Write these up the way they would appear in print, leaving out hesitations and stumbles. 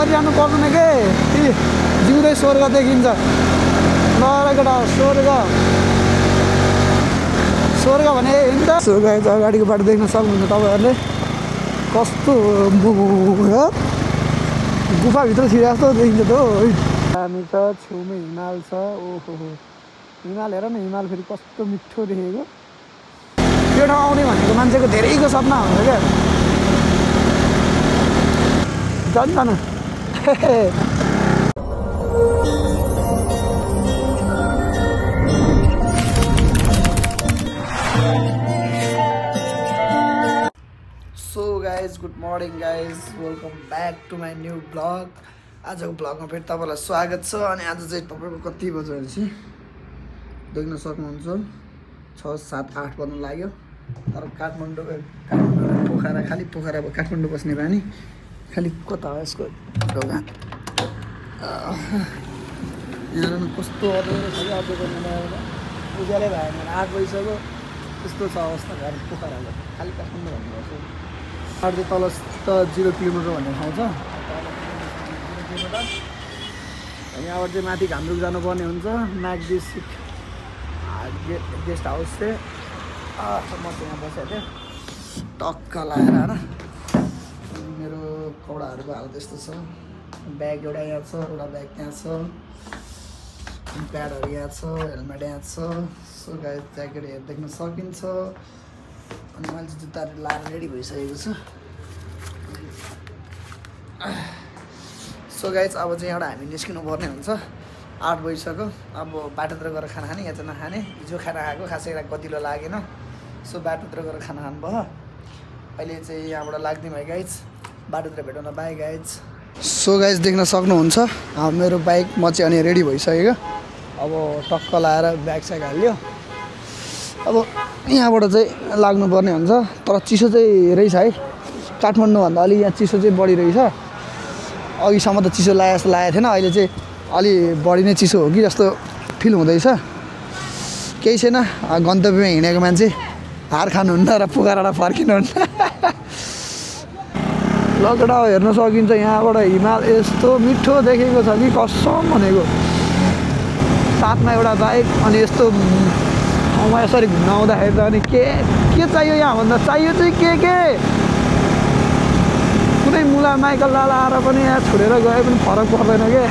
मरिरहनु पर्दैन के जिउँदै स्वर्ग देखिन्छ नरकेटा स्वर्ग भने नि त स्वर्ग अगाडिको बाटो देख्न सक्नुहुन्छ तपाईँहरूले कस्तो गुफाभित्र छिरे जस्तो देखिन्छ त हामी त छेउमै हिमाल छ ओहो हिमाल हेर न हिमाल फेरि कस्तो मिठो देखेको त्यो ठाउँ आउने भनेको मान्छेको धेरैको सपना हुन्छ क्या जान्छ न so guys good morning guys welcome back to my new blog आजको ब्लगमा फेरि तपाईँलाई स्वागत छ अनि आज चाहिँ तपाईँको कति बज्यो भनेपछि देख्न सक्नुहुन्छ 6, 7, 8 बज्न लाग्यो तर काठमाडौँ पोखरा खालि पोखरा अब काठमाडौँ बस्ने बानी खालि कता हो यसको ढोका यहाँ कस्तो अँध्यारो छ कि अझै उज्यालै भएन 8 बजिसक्यो त्यस्तो छ अवस्था घर पोखराको खालि काठमाडौँ भन्नुपर्छ अरू चाहिँ तल त 0 किलोमिटर भन्ने ठाउँ छ यहाँबाट चाहिँ माथि घामरुक जानुपर्ने हुन्छ म्यागडिसिक गेस्ट हाउस चाहिँ म चाहिँ यहाँ बसेको थिएँ टक्क लगाएर होइन मेरो कपडाहरूको हालत यस्तो छ ब्याग एउटा यहाँ छ एउटा ब्याग त्यहाँ छ प्याडहरू यहाँ छ हेलमेट यहाँ छ सो गाइस ज्याकेट देख्न सकिन्छ अनि मैले चाहिँ जुत्ताहरू लाएर रेडी भइसकेको छु सो गाइस अब चाहिँ एउटा हामी निस्किनु पर्ने हुन्छ 8 बजिसक्यो अब बाटोतिर गएर खाना खाने यहाँ चाहिँ नखाने हिजो खाना खाएको खासै गतिलो लागेन सो बाटोतिर गएर खाना खानु भयो अहिले चाहिँ यहाँबाट लाग्ने भयो गाइज बाटोतिर भेटौँ न बाई गाइज सो गाइज देख्न सक्नुहुन्छ मेरो बाइक म चाहिँ अनि रेडी भइसक्यो अब टक्क लाएर ब्याग स्याग हाल्यो अब यहाँबाट चाहिँ लाग्नुपर्ने हुन्छ तर चिसो चाहिँ रहेछ है काठमाडौँभन्दा अलि यहाँ चिसो चाहिँ बढी रहेछ अघिसम्म त चिसो लागेको जस्तो लागेको थिएन अहिले चाहिँ अलि बढी नै चिसो हो कि जस्तो फिल हुँदैछ केही छैन गन्तव्यमा हिँडेको मान्छे हार खानुहुन्न र पोखराबाट फर्किनुहुन्न लकडा हेर्न सकिन्छ यहाँबाट हिमाल यस्तो मिठो देखेको छ कि कसम भनेको साथमा एउटा बाइक अनि यस्तो ठाउँमा यसरी घुम्न आउँदाखेरि त अनि के चाहियो यहाँ भन्दा चाहियो चाहिँ के कुनै मुला माइकल लाला आएर पनि यहाँ छोडेर गए पनि फरक पर्दैन के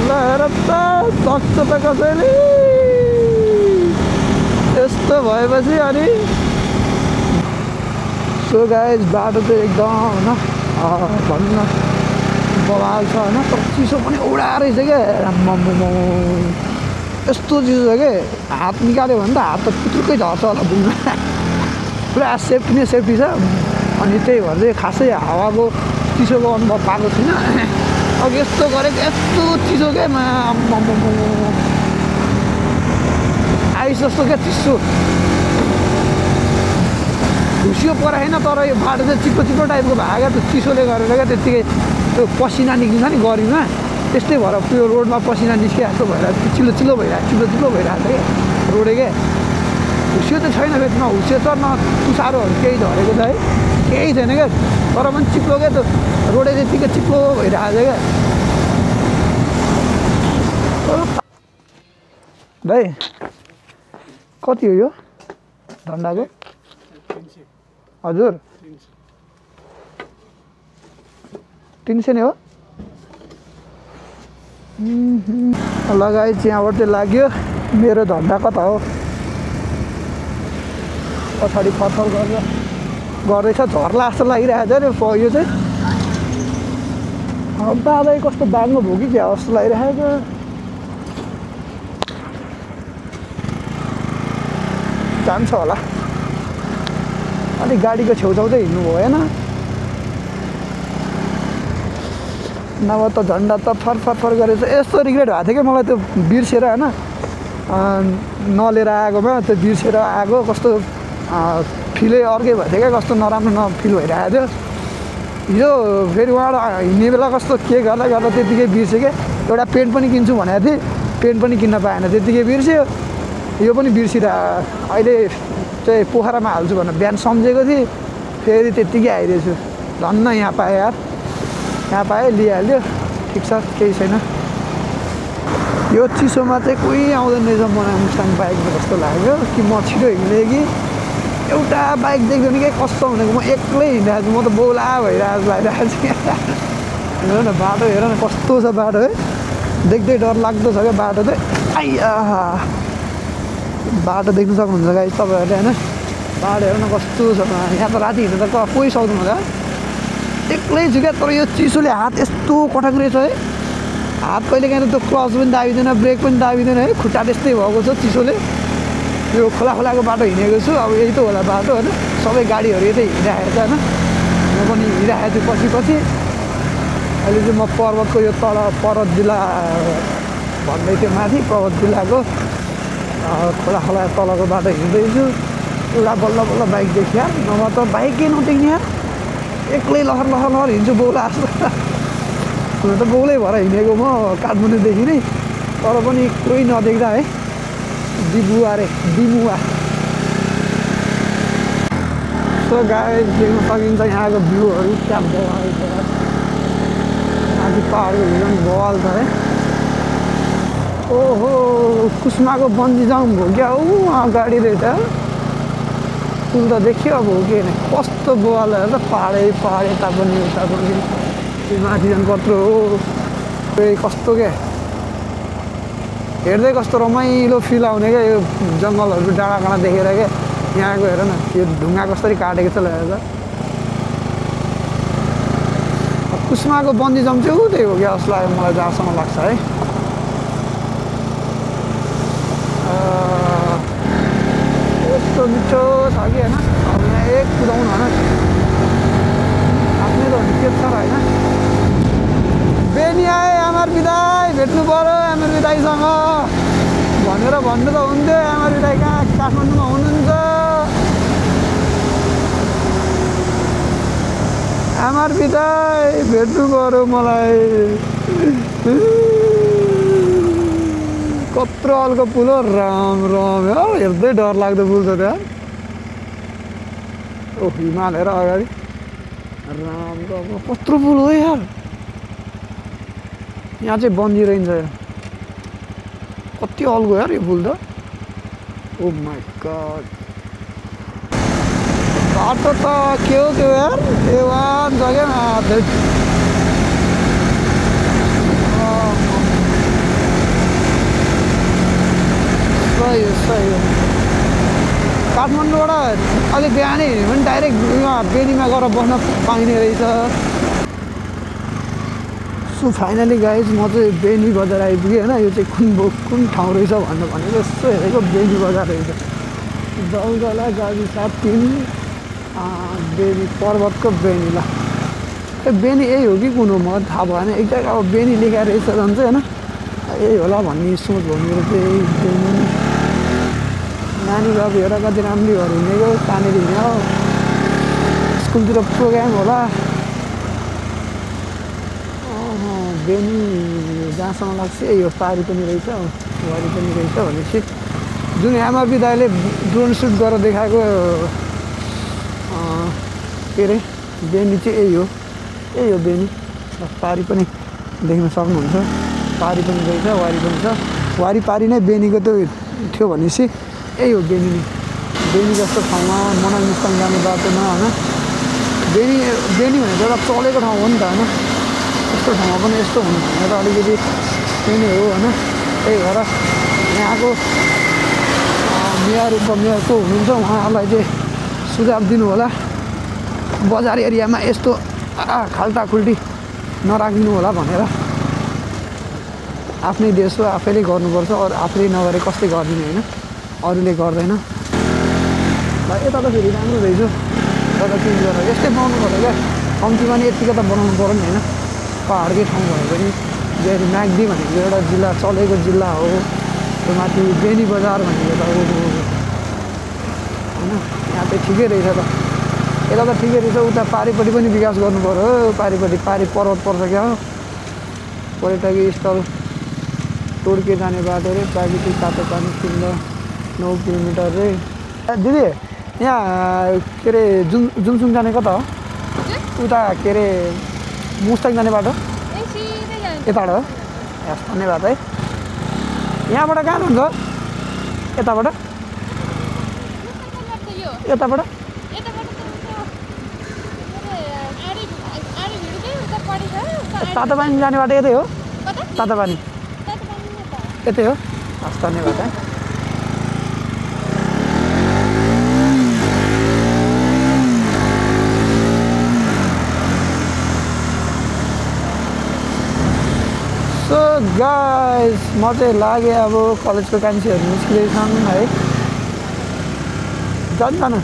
ल हेर त सक्छ त कसैले यस्तो भएपछि अनि सो गाइज बाटो चाहिँ एकदम होइन भनौँ न बवाल छ होइन तर चिसो पनि उडा रहेछ क्या आम्मामा यस्तो चिसो छ कि हात निकाल्यो भने त हात त पुत्रुकै झर्छ होला बुझ्नु पुरा सेफ्टी नै सेफ्टी छ अनि त्यही भएर चाहिँ खासै हावाको चिसोको अनुभव पाएको छुइनँ अघि यस्तो गरेको यस्तो चिसो क्या आइस जस्तो क्या चिसो हुसियो पराएन तर यो बाटो चाहिँ चिप्लो टाइपको भएको क्या त्यो चिसोले गरेर क्या त्यत्तिकै त्यो पसिना निस्किन्छ नि गरिमा त्यस्तै भएर त्यो रोडमा पसिना निस्किरहेको भएर चिल्लो भइरहेको क्या रोडै क्या हुसियो त छैन फेरि न हुसियो त न तुसारोहरू केही झरेको छ है केही छैन क्या तर पनि चिप्लो क्या त्यो रोडै त्यत्तिकै चिप्लो भइरहेको छ क्या भाइ कति हो यो झन्डाको हजुर 300 नै हो लगाइ यहाँबाट चाहिँ लाग्यो मेरो झन्डा कता हो पछाडि फरफर गर्दैछ झर्ला जस्तो लागिरहेको छ नि यो चाहिँ दादै कस्तो बाङ्गो भयो कि क्या जस्तो लागिरहेको जान्छ होला अलिक गाडीको छेउछाउ चाहिँ हिँड्नु भएन नभए त झन्डा त फरफर गरेछ यस्तो रिग्रेट भएको थियो कि मलाई त्यो बिर्सेर होइन नलिएर आएकोमा त्यो बिर्सेर आएको कस्तो फिलै अर्कै भएको थियो क्या कस्तो नराम्रो फिल भइरहेको थियो हिजो फेरि उहाँबाट हिँड्ने बेला कस्तो के गर्दा त्यत्तिकै बिर्सेँ क्या एउटा पेन्ट पनि किन्छु भनेको थिएँ पेन्ट पनि किन्न पाएन त्यत्तिकै बिर्स्यो यो पनि बिर्सिरहेको अहिले चाहिँ पोखरामा हाल्छु भनेर बिहान सम्झेको थिएँ फेरि त्यत्तिकै आइरहेछु धन्न यहाँ पाएँ यार यहाँ पाएँ लिइहाल्यो ठिक छ केही छैन यो चिसोमा चाहिँ कोही आउँदैन रहेछ मलाई मुस्ताङ बाइकमा जस्तो लाग्यो कि म छिटो हिँड्ने कि एउटा बाइक देख्दैन कि कस्तो भनेको म एक्लै हिँडिरहेको छु म त बोला भइरहेको लागिरहेको छु हेर न बाटो हेर न कस्तो छ बाटो है देख्दै डर लाग्दो छ क्या बाटो चाहिँ आइया बाटो देख्नु सक्नुहुन्छ गाइस तपाईँहरूले होइन बाटो हेर न कस्तो छ यहाँ त राति हिँड्नु त कोही सक्दैन होला एक्लै छु क्या तर यो चिसोले हात यस्तो कटाक रहेछ है हात कहिले काहीँ त क्लच पनि दाबिँदैन ब्रेक पनि दाबिँदैन है खुट्टा त्यस्तै भएको छ चिसोले यो खोला खोलाको बाटो हिँडेको छु अब यही त होला बाटो होइन सबै गाडीहरू यतै हिँडिरहेको छ होइन म पनि हिँडिरहेको छु पछि पछि अहिले चाहिँ म पर्वतको यो तल पर्वत जिल्ला भन्दै थियो माथि पर्वत जिल्लाको खोला खोला तलको बाटो हिँड्दैछु एउटा बल्ल बल्ल बाइक देखिया नभए त बाइकै नदेख्ने यार एक्लै लहर लहर लहर हिँड्छु बौला जस्तो हुन त बौलै भएर हिँडेको म काठमाडौँदेखि नै तर पनि कोही नदेख्दा है दिमुवा सो गाइस देख्न सकिन्छ यहाँको भ्यूहरू क्या बवाल छ माथि पाहाडको भ्यू पनि बवाल छ है ओहो कुस्माको बन्जी जम्प हो क्या गाडी रहेछ पुल त देखियो अब हो कि कस्तो बवाल हेर्दा पाहाडै पाहाड यता पनि उता पनि त्यो माथि झन् कत्रो हो कस्तो क्या हेर्दै कस्तो रमाइलो फिल आउने क्या यो जङ्गलहरू डाँडा काँडा देखेर क्या यहाँको हेर न यो ढुङ्गा कसरी काटेको छ हेर्दा कुस्माको बन्जी जम्प चाहिँ उतै हो क्या जस्तो लाग्यो मलाई जहाँसम्म लाग्छ है यस्तो मिठो छ कि होइन अब यहाँ एक कुदाउनु होइन आफ्नै त के छ र होइन बेनी आए आमार बिदाई भेट्नु पऱ्यो आमार बिदाईसँग भनेर भन्नु त हुन्थ्यो आमार बिदाई कहाँ काठमाडौँमा हुनुहुन्छ आमार बिदाई भेट्नु पऱ्यो मलाई कत्रो अल्को पुल हो राम राम हो हेर्दै डर लाग्दो पुल छ त्यहाँ ओ हिमाल हेर अगाडि राम राम कत्रो पुल हो यार यहाँ चाहिँ बन्जी रहन्छ कति अल्गो यार यो पुल त ओ माई गॉड बाटो त के हो त्यो यार देवान छ क्या सही हो काठमाडौँबाट अलिक बिहानै हिँड्यो भने डाइरेक्ट बेनीमा गएर बस्न पाइने रहेछ सो फाइनली गाइज म चाहिँ बेनी बजार आइपुगेँ होइन यो चाहिँ कुन ठाउँ रहेछ भनेर भनेको यस्तो हेरेको बेनी बजार रहेछ दौगला गाडी 7-3 बेनी पर्वतको बेनी ल बेनी यही हो कि कुन हो मलाई थाहा भएन एक्ज्याक्ट अब बेनी लेखाएर रहेछ झन् चाहिँ होइन यही होला भन्ने सोच भयो मेरो चाहिँ बेनी नानी बाबु हेर कति राम्ररी भएर हिँडेको कहाँनिर हिँड्यो स्कुलतिर प्रोग्राम होला बेनी जहाँसम्म लाग्छ यही हो पारी पनि रहेछ वारी पनि रहेछ भनेपछि जुन एमआरपी दाइले ड्रोन सुट गरेर देखाएको के अरे बेनी चाहिँ यही हो बेनी पारी पनि देख्न सक्नुहुन्छ पारी पनि रहेछ वारी पनि छ वारी पारी नै बेनीको त्यो थियो भनेपछि यही हो बेनी जस्तो ठाउँमा मनाङ मुस्ताङ जाने बाटोमा होइन बेनी भनेको एउटा चलेको ठाउँ हो नि त होइन यस्तो ठाउँमा पनि यस्तो हुनु भनेर अलिकति त्यही नै हो होइन त्यही भएर यहाँको मेयर उपमेयर को हुनुहुन्छ उहाँहरूलाई चाहिँ सुझाव दिनु होला बजार एरियामा यस्तो खाल्टाखुल्टी नराखिदिनु होला भनेर आफ्नै देश हो आफैले गर्नुपर्छ अरू आफैले नगरे कसले गरिदिने होइन अरूले गर्दैन ल यता त फेरि राम्रो रहेछ यता चेन्ज गरेर यस्तै बनाउनु पर्यो क्या कम्तीमा नि यतिकै त बनाउनु पऱ्यो नि होइन पाहाडकै ठाउँ भयो भने फेरि म्याग्दी भनेको एउटा जिल्ला चलेको जिल्ला हो त्यो माथि बेनी बजार भनेको त होइन यहाँ चाहिँ ठिकै रहेछ त यता त ठिकै रहेछ उता पारिपट्टि पनि विकास गर्नु पऱ्यो पारिपट्टि पर्वत पर्छ क्या हो पर्यटकीय स्थल टोड्के जाने बाटो रे प्राकृतिक तातो पानी किन्दा 9 किलोमिटर रे दिदी यहाँ के अरे जुमसुङ जाने कता हो उता के अरे मुस्ताङ जाने बाटो यताबाट हो हस् धन्यवाद है यहाँबाट कहाँ हुन्छ यताबाट यताबाट तातोपानी जाने बाटो यतै हो तातोपानी यतै हो हस् धन्यवाद है सो गाइस म चाहिँ लागेँ अब कलेजको कान्छीहरू निस्किँदैछन् है जान्छ न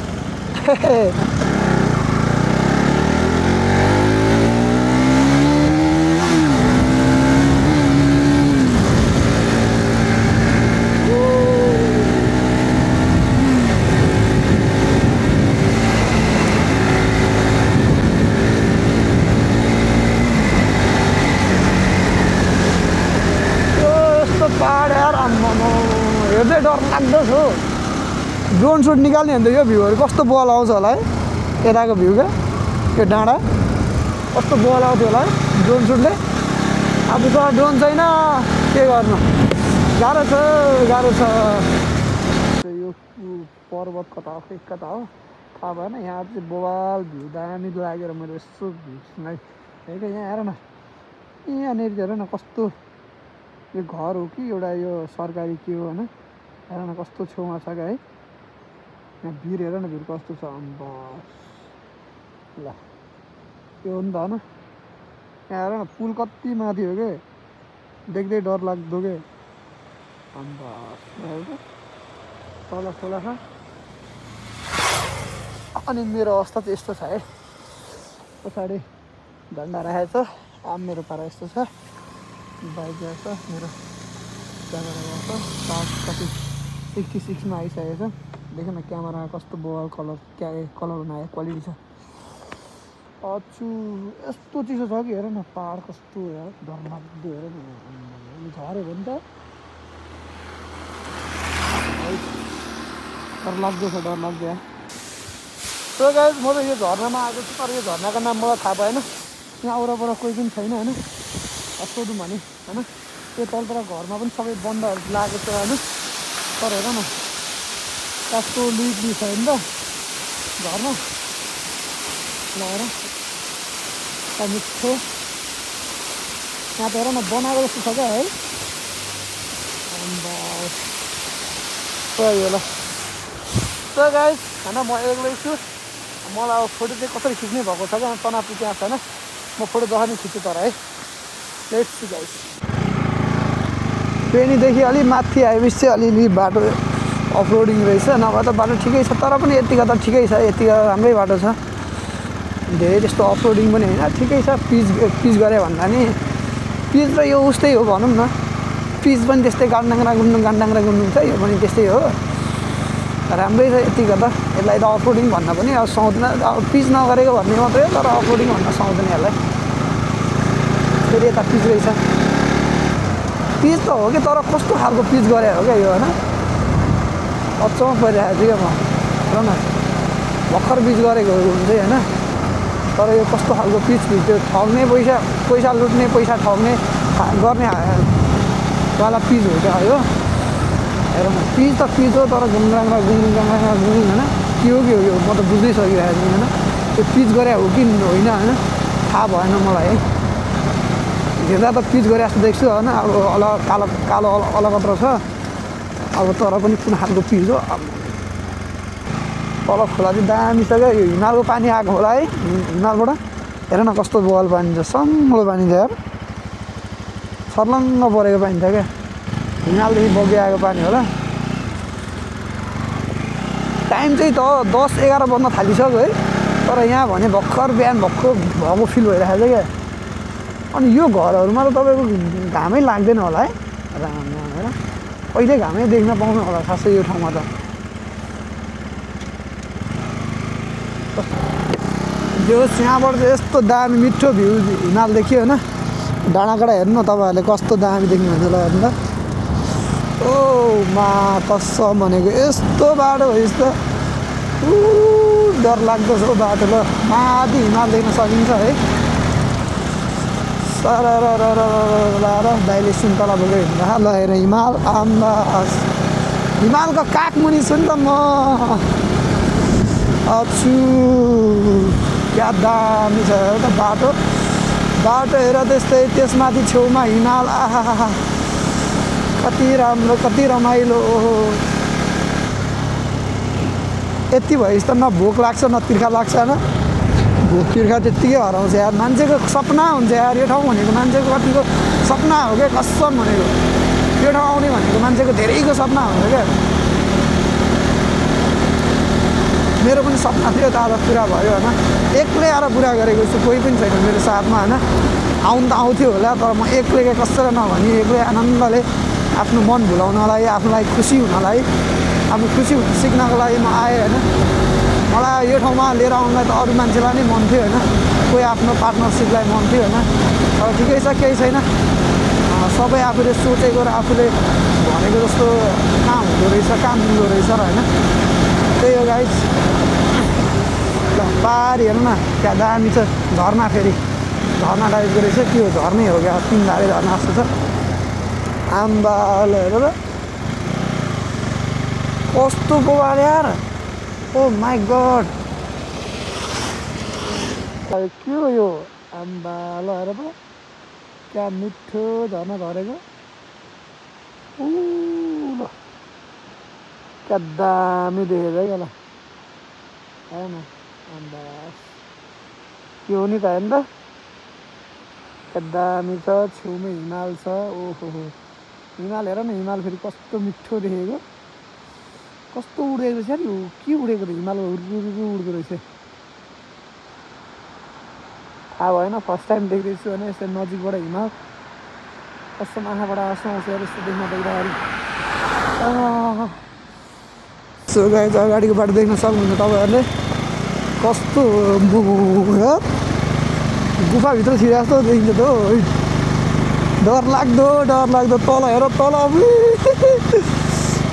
हेर्दै डर लाग्दो छु ड्रोन सुट निकाल्ने भने त यो भ्यूहरू कस्तो बल आउँछ होला है यताको भ्यू क्या यो डाँडा कस्तो बल आउँथ्यो होला है ड्रोन सुटले आफूसँग ड्रोन छैन के गर्नु गाह्रो छ यो पर्वत कता हो कता हो थाहा भएन यहाँ चाहिँ बवाल भ्यू दामी लागेर मैले यस्तो भ्यू है यहाँ हेर न यहाँनिर हेर न कस्तो यो घर हो कि एउटा यो सरकारी के हो होइन हेर न कस्तो छेउमा छ क्या है यहाँ भिर हेर न भिर कस्तो छ बस ल यो हो नि त होइन यहाँ हेर न पुल कति माथि हो कि देख्दै डर लाग्दो के बस तल खोला छ अनि मेरो अवस्था चाहिँ यस्तो छ है पछाडि झन्डा राखेको छ अब मेरो पारा यस्तो छ बाइक गएको छ मेरो क्यामेरा गएको छ चार्ज कति 66मा आइसकेको छ देख्नु न क्यामेरा कस्तो बल कलर कलर बनायो क्वालिटी छ अचु यस्तो चिसो छ कि हेर न पहाड कस्तो हेर डरलाग्दो हेर न झरेको नि त डरलाग्दो छ डरलाग्दो यहाँ सो गाइस म त यो झर्नामा आएको छु तर यो झर्नाको नाम मलाई थाहा भएन यहाँ वरपर कोही पनि छैन होइन सोधौँ भने होइन त्यो तलतिर घरमा पनि सबै बन्दहरू लागेको छ होइन तर हेर न कस्तो लिक छ नि त घरमा लगाएर मिठो यहाँ त हेर न बनाएको जस्तो छ क्या है अन्त यो ल सो गाइस होइन म एक्लै छु मलाई अब फोटो चाहिँ कसरी खिच्ने भएको छ क्या तनाव त्यहाँ छैन म फोटो जसरी खिच्छु तर है लेट्स सी गाइस पेनीदेखि अलि माथि आएपछि चाहिँ अलिअलि बाटो अफरोडिङ रहेछ नभए त बाटो ठिकै छ तर पनि यतिका त ठिकै छ यतिका राम्रै बाटो छ धेरै त्यस्तो अफरोडिङ पनि होइन ठिकै छ पिच गरे भन्दा नि पिच र यो उस्तै हो भनौँ न पिच पनि त्यस्तै गान्डाङ्रा गुन्डुङ छ यो पनि त्यस्तै हो राम्रै छ यतिको त यसलाई त अफरोडिङ भन्न पनि अब सुहाउँदैन अब पिच नगरेको भन्ने मात्रै हो तर अफरोडिङ भन्न सुहाउँदैन यसलाई फेरि यता पिच रहेछ पिच त हो कि तर कस्तो खालको पिच गरे हो क्या यो होइन अचम्म परिरहेको थियो क्या म हेर न भर्खर पिच गरेको हुन्छ होइन तर यो कस्तो खालको पिच त्यो ठग्ने पैसा लुट्ने पैसा ठग्ने गर्ने वाला पिच हो क्या यो हेर न पिच त पिच हो तर गुङ्गाङ्रा गुङ्गुङ होइन के हो यो म त बुझ्नै सकिरहेको छु होइन त्यो पिच गरे हो कि होइन होइन थाहा भएन मलाई है हेर्दा त पिच गरे जस्तो देख्छु होइन अब कालो कालो अलगत्र छ अब तर पनि कुन खालको पिच हो तल खोला चाहिँ दामी छ क्या यो हिमालको पानी आएको होला है हिमालबाट हेर न कस्तो बल पानी छ सङ्लो पानी छ यार सर्लङ्ग परेको पानी छ क्या हिमालदेखि बगिआएको पानी होला टाइम चाहिँ त 10-11 बज्न थालिसक्यो है तर यहाँ भने भर्खर बिहान भक्कु भएको फिल भइरहेको छ क्या अनि यो घरहरूमा त तपाईँको घामै लाग्दैन होला है हेर कहिले घामै देख्न पाउनु होला खासै यो ठाउँमा त जो यहाँबाट चाहिँ यस्तो दामी मिठो भ्यू हिमाल देखियो होइन डाँडाकाँडा हेर्नु न तपाईँहरूले कस्तो दामी देख्नुहुन्छ होला हेर्नु त ओ मा कसम भनेको यस्तो बाटो भएपछि त डर लाग्दो छ बाटो ल माथि हिमाल देख्न सकिन्छ है सारा दाइले सुन्तला बोकेर हिँड्दा ल हेर हिमाल आम्बा हिमालको काखमुनि छु नि त म अछु क्या दामी छ हेर त बाटो बाटो हेर त्यस्तै त्यसमाथि छेउमा हिमाल आहा कति राम्रो कति रमाइलो ओहो यति भएपछि त न भोक लाग्छ न तिर्खा लाग्छ होइन भोक तिर्खा त्यत्तिकै हराउँछ यार मान्छेको सपना हुन्छ यार यो ठाउँ भनेको मान्छेको कतिको सपना हो क्या कसम भनेको यो ठाउँ आउने भनेको मान्छेको धेरैको सपना हुन्छ क्या मेरो पनि सपना थियो त आज पुरा भयो होइन एक्लै आएर पुरा गरेको छु कोही पनि छैन मेरो साथमा होइन आउनु त आउँथ्यो होला तर म एक्लै कसैलाई नभनी एक्लै आनन्दले आफ्नो मन भुलाउनलाई आफूलाई खुसी हुनलाई आफू खुसी हुन सिक्नको लागि म आएँ होइन मलाई यो ठाउँमा लिएर आउनलाई त अरू मान्छेलाई नै मन थियो होइन कोही आफ्नो पार्टनरसिपलाई मन थियो होइन अब ठिकै छ केही छैन सबै आफूले सोचेको र आफूले भनेको जस्तो काम हुँदो रहेछ काम मिल्दो रहेछ र होइन त्यही हो गाइस ल पारी हेर्नु न क्या दामी छ झर्ना फेरि झर्ना टाइपको रहेछ के हो झर्नै हो क्या तिन धारे झर्ना जस्तो छ आम्बा ल हेर र कस्तो गोबर यार ओ माई गड के हो यो आम्बा ल हेर त क्या मिठो झर्ना झरेको ल क्या दामी देखेको है ल होइन आम्बा के हो नि त हेर्नु त क्या दामी छ छेउमै हिमाल छ ओहो हिमाल हेर न हिमाल फेरि कस्तो मिठो देखेको कस्तो उडेको रहेछ नि के उडेको त हिमाल उड्दो रहेछ थाहा भएन फर्स्ट टाइम देख्दैछु होइन यस्तो नजिकबाट हिमाल कस्तो आँखाबाट आँसु आउँछ यस्तो देख्न देख्दाखेरि सो गाइस अगाडिको बाटो देख्न सक्नुहुन्छ तपाईँहरूले कस्तो गुफाभित्र छिरे जस्तो देखिन्छ त डर लाग्दो तल हेर तल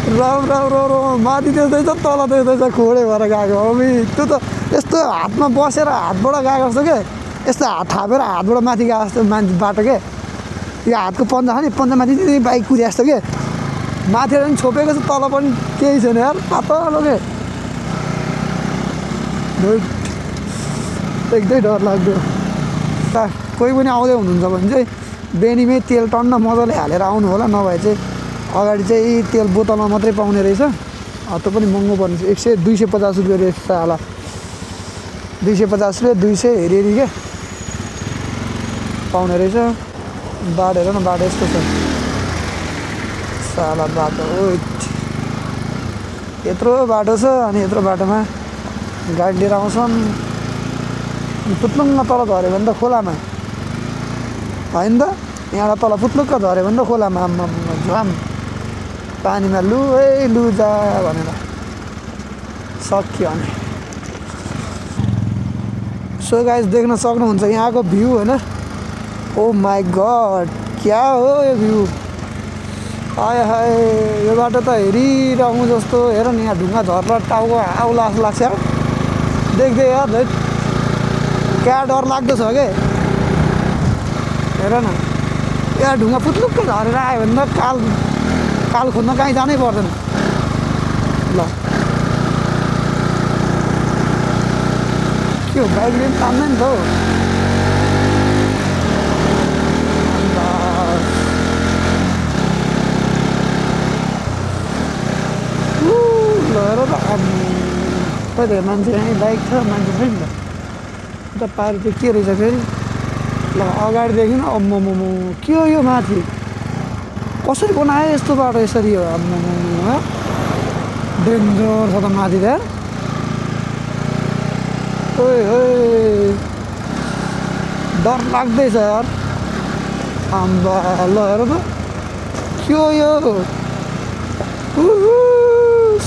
राम राम राम माथि त्यस्तै छ तल त्यस्तै छ खोडे भएर गएको अबि त्यो त यस्तो हातमा बसेर हातबाट गएको जस्तो के यस्तो हात थापेर हातबाट माथि गएको जस्तो मान्छे बाटो के यो हातको पन्जा छ नि पन्जामाथि बाइक कुदे जस्तो के माथिबाट पनि छोपेको छ तल पनि केही छैन यार पातलो के एकदमै डर लाग्दो कोही पनि आउँदै हुनुहुन्छ भने चाहिँ बेनीमै तेल टन्न मजाले हालेर आउनु होला नभए चाहिँ अगाडि चाहिँ तेल बोतलमा मात्रै पाउने रहेछ त्यो पनि महँगो पर्ने 250 रुपियाँ रहेछ होला 250 रुपियाँ 200 हेरी क्या पाउने रहेछ बाटो हेर न बाटो यस्तो छ साला बाटो यत्रो बाटो छ अनि यत्रो बाटोमा गाडी लिएर आउँछन् पुत्लुङ्ग तल झऱ्यो भने त खोलामा होइन त यहाँबाट तल पुत्लुक्क झऱ्यो भने त खोलामा झ्वाम पानीमा लु है लु जा भनेर सक्यो अनि सो गाइस देख्न सक्नुहुन्छ यहाँको भ्यू होइन ओ माई गड क्या हो यो भ्यू आए हाय यो बाटो त हेरिरहँ जस्तो हेर न यहाँ ढुङ्गा झर्न टाउको आउला जस्तो लाग्छ यार देख्दै यार क्या डर लाग्दो छ के हेर न यहाँ ढुङ्गा पुत्लुक्क झरेर आयो भने त काल खोज्न कहीँ जानै पर्दैन ल के हो बाइकले पनि तान्दैन नि त हौ हेर त कति मान्छे यहीँ बाइक छ मान्छे छैन त उता पारि चाहिँ के रहेछ फेरि ल अगाडिदेखि न अम्मो के हो यो माथि कसरी बनायो यस्तो बाटो यसरी हो अम्मो डेन्जर छ त माथि त ओए डर लाग्दैछ यार आम्बा ल हेर त के हो यो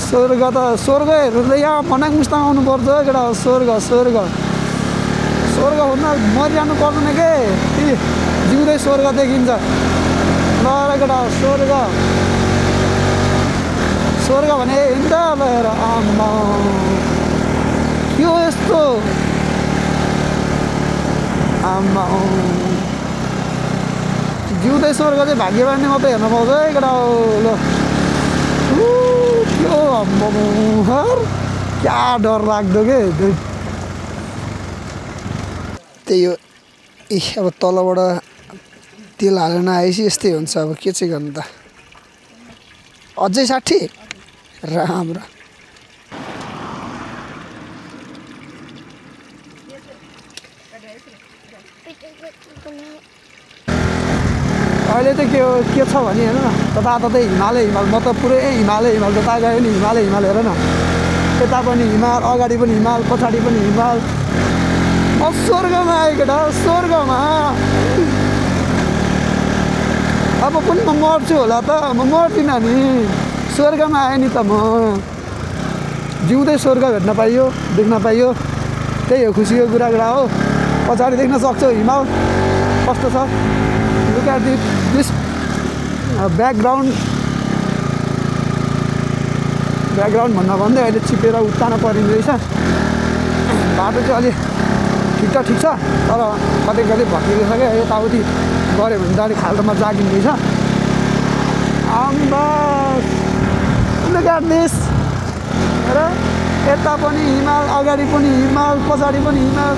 स्वर्ग त स्वर्ग हेर्नु त यहाँ मनाङ मुस्ताङ आउनुपर्छ केटा स्वर्ग भन्दा मरिरहनु पर्दैन के जिउँदै स्वर्ग देखिन्छ ल केटा स्वर्ग भने हिँड्छ ल हेर आम्मा के हो यस्तो आम्मा जिउँदै स्वर्ग चाहिँ भाग्यवानले मात्रै हेर्न पाउँछ है केटा ल त्यो क्या डर लाग्दो के त्यही हो अब तलबाट तेल हालेर नआएपछि यस्तै हुन्छ अब के चाहिँ गर्नु त अझै 60 राम्रो अहिले त के छ भने हेर्नु न तताततै हिमालय म त पुरै हिमालय जता गयो नि हिमालय हेर न यता पनि हिमाल अगाडि पनि हिमाल पछाडि पनि हिमाल म स्वर्गमा आएँ केटा स्वर्गमा अब पनि म मर्छु होला त म मर्दिनँ नि स्वर्गमा आएँ नि त म जिउँदै स्वर्ग भेट्न पाइयो देख्न पाइयो त्यही हो खुसीको कुरा हो पछाडि देख्न सक्छौ हिमाल कस्तो छ लुक एट दिस ब्याकग्राउन्ड भन्दा भन्दै अहिले चिपेर उत्तान परिँदो रहेछ बाटो चाहिँ अलि ठिक छ तर कतै भत्किएको छ क्या यताउति गऱ्यो भने त अलिक खाल्टोमा जागिँदैछ लुक एट दिस र यता पनि हिमाल अगाडि पनि हिमाल पछाडि पनि हिमाल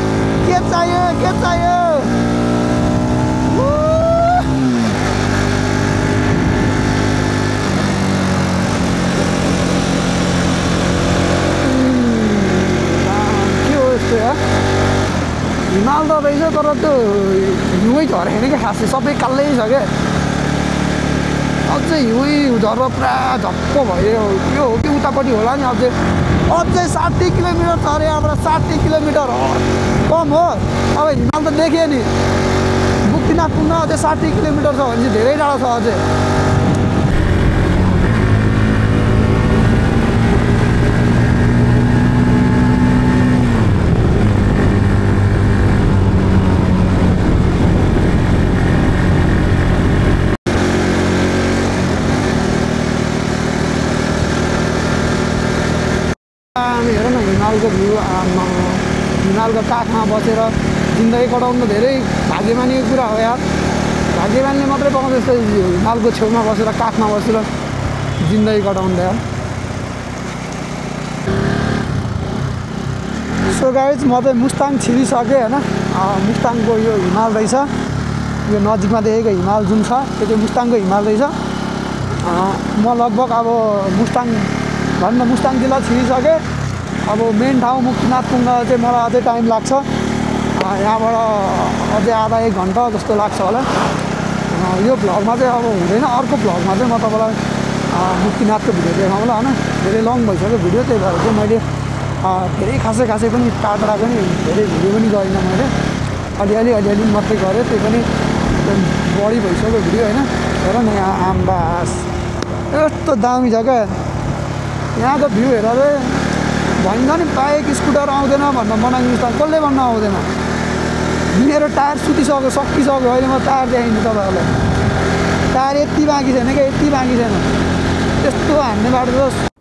के चाहियो हिमाल त रहेछ तर त्यो हिउँै झरेन क्या खासै सबै कालै छ क्या अझै हिउँै झरेर पुरा झप्प भयो यो हो कि उतापट्टि होला नि अझै 60 किलोमिटर छ अरे यहाँबाट 60 किलोमिटर कम हो अब हिमाल त देखेँ नि मुक्तिनाथ पुग्न अझै 60 किलोमिटर छ भने चाहिँ धेरै टाढो छ अझै हेर न हिमालको भ्यू हिमालको काखमा बसेर जिन्दगी कटाउनु धेरै भाग्यमानीको कुरा हो यार भाग्यमानले मात्रै पाउँछ जस्तो हिमालको छेउमा बसेर काखमा बसेर जिन्दगी कटाउनु यार सो गाइज म चाहिँ मुस्ताङ छिरिसकेँ होइन मुस्ताङको यो हिमाल रहेछ यो नजिकमा देखेको हिमाल जुन छ त्यो चाहिँ मुस्ताङको हिमाल रहेछ म लगभग अब मुस्ताङ जिल्ला छिरिसकेँ अब मेन ठाउँ मुक्तिनाथ पुग्न चाहिँ मलाई अझै टाइम लाग्छ यहाँबाट अझै आधा 1 घन्टा जस्तो लाग्छ होला यो भ्लगमा चाहिँ अब हुँदैन अर्को भ्लगमा चाहिँ म तपाईँलाई मुक्तिनाथको भिडियो देखाउँला होइन धेरै लङ भइसक्यो भिडियो त्यही भएर चाहिँ मैले धेरै खासै पनि टाढा पनि धेरै भिडियो पनि गरिनँ मैले अलिअलि मात्रै गरेँ त्यही पनि बढी भइसक्यो भिडियो होइन हेर न यहाँ आम्बास यस्तो दामी छ क्या यहाँको भ्यू हेरेर भनिन्छ नि बाइक स्कुटर आउँदैन भनेर बनाइदिनुहोस् त कसले भन्न आउँदैन मेरो टायर सकिसक्यो अहिले म टायर देखाइदिन्छु तपाईँहरूलाई टायर यति बाँकी छैन क्या यति बाँकी छैन त्यस्तो हान्ने बाटो छ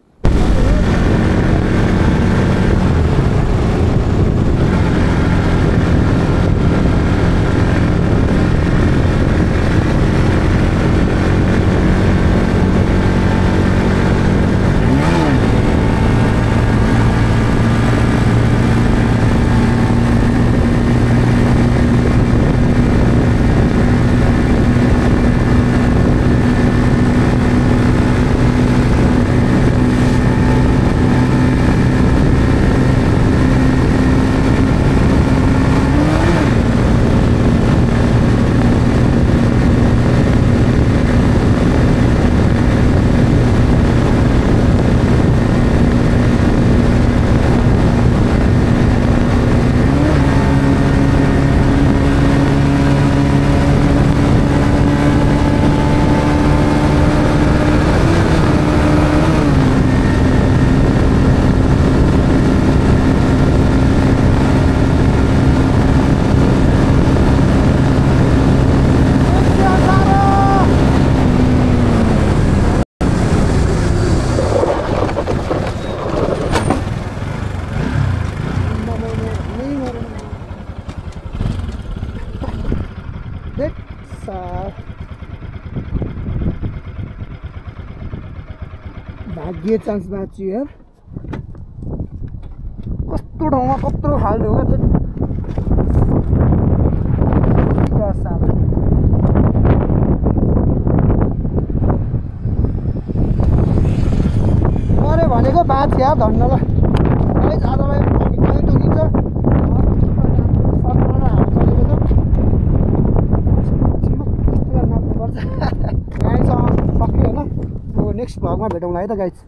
भाग्य चान्स बाँच्यो यार कस्तो ठाउँमा कत्रो खाल्डो हो क्या अरे भनेको बाँच यार धन्नलाई आधालाई टुनिन्छ नाच्नुपर्छ गाइस सक्यो होइन नेक्स्ट भ्लगमा भेटौँला है त गाइस।